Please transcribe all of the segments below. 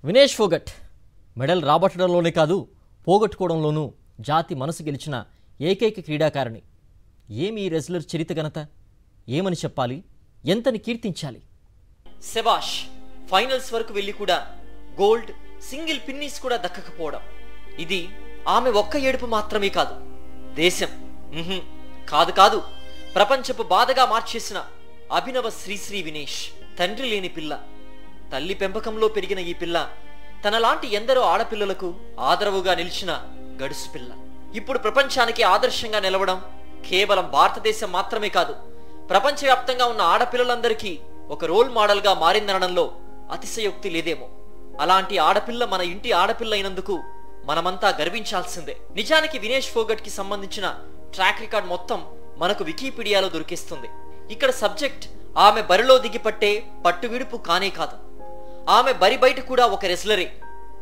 Vinesh Phogat medal రాబట్టడంలోనే కాదు పోగొట్టుకోవడంలోనూ జాతి మనసు గెలిచిన ఏకైక క్రీడాకారిణి. ఏమీ రెజ్లర్ చరిత్ర ఘనత, ఏమని చెప్పాలి, ఎంతని కీర్తించాలి. శబాష్, ఫైనల్స్ వరకు వెళ్ళి కూడా గోల్డ్ సింగిల్ పిన్నీస్ కూడా దక్కకపోవడం, ఇది ఆమె ఒక్క ఏడుపు మాత్రమే కాదు, దేశం కాదు కాదు ప్రపంచపు బాధగా మార్చేసిన అభినవ శ్రీశ్రీ వినేష్. తండ్రి లేని పిల్ల, తల్లి పెంపకంలో పెరిగిన ఈ పిల్ల తనలాంటి ఎందరో ఆడపిల్లలకు ఆదరవుగా నిలిచిన గడుసు పిల్ల. ఇప్పుడు ప్రపంచానికి ఆదర్శంగా నిలవడం కేవలం భారతదేశం మాత్రమే కాదు, ప్రపంచవ్యాప్తంగా ఉన్న ఆడపిల్లలందరికీ ఒక రోల్ మోడల్ గా మారిందనడంలో అతిశయోక్తి లేదేమో. అలాంటి ఆడపిల్ల మన ఇంటి ఆడపిల్ల అయినందుకు మనమంతా గర్వించాల్సిందే. నిజానికి వినేష్ ఫోగట్ కి సంబంధించిన ట్రాక్ రికార్డ్ మొత్తం మనకు వికీపీడియాలో దొరికిస్తుంది. ఇక్కడ సబ్జెక్ట్ ఆమె బరిలో దిగిపట్టే పట్టు విడుపు కానే కాదు, ఆమె బరి బయట కూడా ఒక రెస్లరే.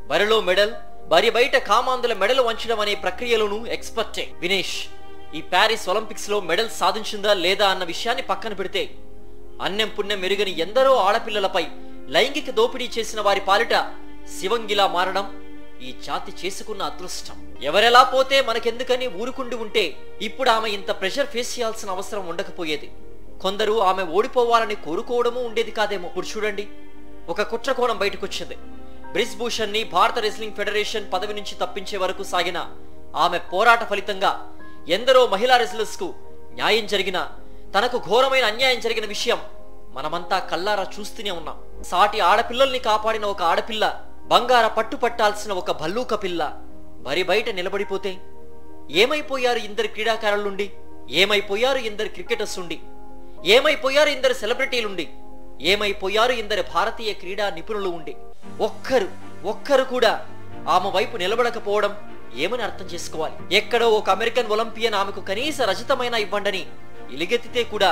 బరిలో మెడల్, బరి బయట కామాందుల మెడల్ వంచడం అనే ప్రక్రియలోనూ ఎక్స్పర్టే వినేష్. ఈ ప్యారిస్ ఒలింపిక్స్ లో మెడల్ సాధించిందా లేదా అన్న విషయాన్ని పక్కన పెడితే, అన్నం పుణ్యం మెరుగని ఎందరో ఆడపిల్లలపై లైంగిక దోపిడీ చేసిన వారి పాలిట శివంగిలా మారడం ఈ జాతి చేసుకున్న అదృష్టం. ఎవరెలా పోతే మనకెందుకని ఊరుకుండి ఉంటే ఇప్పుడు ఆమె ఇంత ప్రెషర్ ఫేస్ చేయాల్సిన అవసరం ఉండకపోయేది. కొందరు ఆమె ఓడిపోవాలని కోరుకోవడమూ ఉండేది కాదేమో. ఇప్పుడు చూడండి, ఒక కుట్రకోణం బయటకొచ్చింది. బ్రిజ్ భూషణ్ ని భారత రెస్లింగ్ ఫెడరేషన్ పదవి నుంచి తప్పించే వరకు సాగిన ఆమె పోరాట ఫలితంగా ఎందరో మహిళా రెస్లర్స్ కు న్యాయం జరిగిన, తనకు ఘోరమైన అన్యాయం జరిగిన విషయం మనమంతా కల్లారా చూస్తూనే ఉన్నాం. సాటి ఆడపిల్లల్ని కాపాడిన ఒక ఆడపిల్ల, బంగార పట్టు పట్టాల్సిన ఒక భల్లూక పిల్ల బరి బయట నిలబడిపోతే ఏమైపోయారు ఇందరు క్రీడాకారులుండి, ఏమైపోయారు ఇందరు క్రికెటర్స్ ఉండి, ఏమైపోయారు ఇందరు సెలబ్రిటీలుండి, ఏమైపోయారు ఇందరు భారతీయ క్రీడా నిపుణులు ఉండి. ఒక్కరు కూడా ఆమె వైపు నిలబడకపోవడం ఏమని అర్థం చేసుకోవాలి. ఎక్కడో ఒక అమెరికన్ ఒలింపియన్ ఆమెకు కనీస రజతమైన ఇవ్వండని ఎలుగెత్తితే కూడా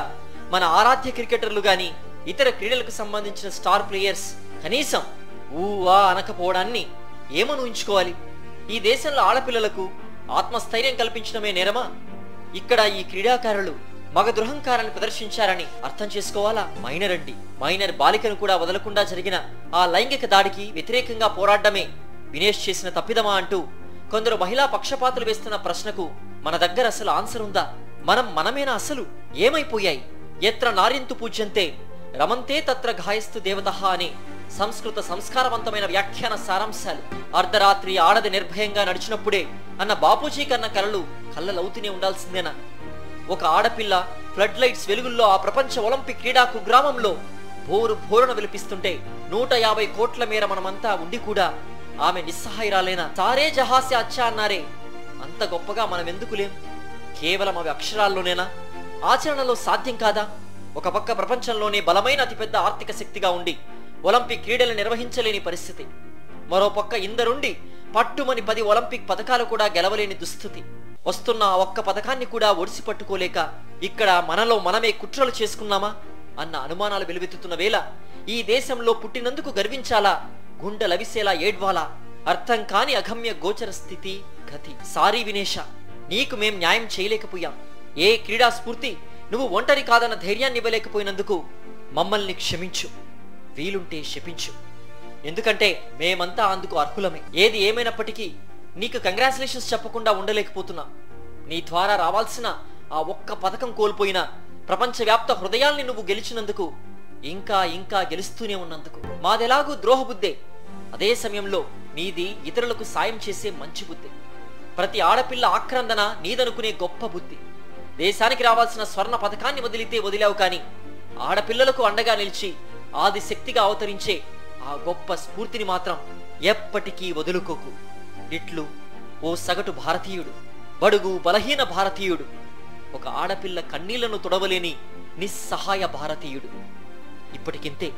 మన ఆరాధ్య క్రికెటర్లు గాని ఇతర క్రీడలకు సంబంధించిన స్టార్ ప్లేయర్స్ కనీసం ఊవా అనకపోవడాన్ని ఏమని ఊహించుకోవాలి. ఈ దేశంలో ఆడపిల్లలకు ఆత్మస్థైర్యం కల్పించడమే నేరమా? ఇక్కడ ఈ క్రీడాకారులు మగ దురహంకారాన్ని ప్రదర్శించారని అర్థం చేసుకోవాలా? మైనర్ బాలికను కూడా వదలకుండా జరిగిన ఆ లైంగిక దాడికి వ్యతిరేకంగా పోరాడమే వినేష్ చేసిన తప్పిదమా అంటూ కొందరు మహిళా పక్షపాతులు వేస్తున్న ప్రశ్నకు మన దగ్గర అసలు ఆన్సర్ ఉందా? మనమేనా అసలు? ఏమైపోయాయి? ఎత్ర నార్యంతు పూజ్యంతే రమంతే తత్ర గాయస్తు దేవతః అనే సంస్కృత సంస్కారవంతమైన వ్యాఖ్యాన సారాంశాలు. అర్ధరాత్రి ఆడది నిర్భయంగా నడిచినప్పుడే అన్న బాపూజీ కన్న కలలు కళ్ళలవుతూనే ఉండాల్సిందేనా? ఒక ఆడపిల్ల ఫ్లడ్ లైట్స్ వెలుగుల్లో ఆ ప్రపంచ ఒలింపిక్ క్రీడా కుగ్రామంలో భోరున విలిపిస్తుంటే 150 కోట్ల మేర మనమంతా ఉండి కూడా ఆమె నిస్సహాయరాలేనా? సారే జహాసే అచ్చా అన్నారే, అంత గొప్పగా మనం ఎందుకు లేం? కేవలం అవి అక్షరాల్లోనేనా? ఆచరణలో సాధ్యం కాదా? ఒక పక్క ప్రపంచంలోనే బలమైన అతిపెద్ద ఆర్థిక శక్తిగా ఉండి ఒలింపిక్ క్రీడలు నిర్వహించలేని పరిస్థితి, మరో పక్క ఇందరుండి పట్టుమని 10 ఒలింపిక్ పథకాలు కూడా గెలవలేని దుస్థితి. వస్తున్న ఆ ఒక్క పథకాన్ని కూడా ఒడిసి పట్టుకోలేక ఇక్కడ మనలో మనమే కుట్రలు చేసుకున్నామా అన్న అనుమానాలు వెలువెత్తుతున్న వేళ ఈ దేశంలో పుట్టినందుకు గర్వించాలా, గుండెలవిసేలా ఏడ్వాలా? అర్థం కాని అగమ్య గోచర స్థితి గతి. సారీ వినేష, నీకు మేం న్యాయం చేయలేకపోయాం. ఏ క్రీడా స్ఫూర్తి నువ్వు ఒంటరి కాదన్న ధైర్యాన్ని ఇవ్వలేకపోయినందుకు మమ్మల్ని క్షమించు, వీలుంటే శపించు. ఎందుకంటే మేమంతా అందుకు అర్హులమే. ఏది ఏమైనప్పటికీ నీకు కంగ్రాచులేషన్స్ చెప్పకుండా ఉండలేకపోతున్నా. నీ ద్వారా రావాల్సిన ఆ ఒక్క పథకం కోల్పోయినా ప్రపంచవ్యాప్త హృదయాల్ని నువ్వు గెలిచినందుకు, ఇంకా గెలుస్తూనే ఉన్నందుకు. మాదెలాగూ ద్రోహబుద్ధే, అదే సమయంలో నీది ఇతరులకు సాయం చేసే మంచి బుద్ధి. ప్రతి ఆడపిల్ల ఆక్రందన నీదనుకునే గొప్ప బుద్ధి. దేశానికి రావాల్సిన స్వర్ణ పథకాన్ని వదిలితే వదిలావు కానీ ఆడపిల్లలకు అండగా నిలిచి ఆది శక్తిగా అవతరించే ఆ గొప్ప స్ఫూర్తిని మాత్రం ఎప్పటికీ వదులుకోకు. ఇట్లు ఓ సగటు భారతీయుడు, బడుగు బలహీన భారతీయుడు, ఒక ఆడపిల్ల కన్నీళ్లను తుడవలేని నిస్సహాయ భారతీయుడు. ఇప్పటికింతే.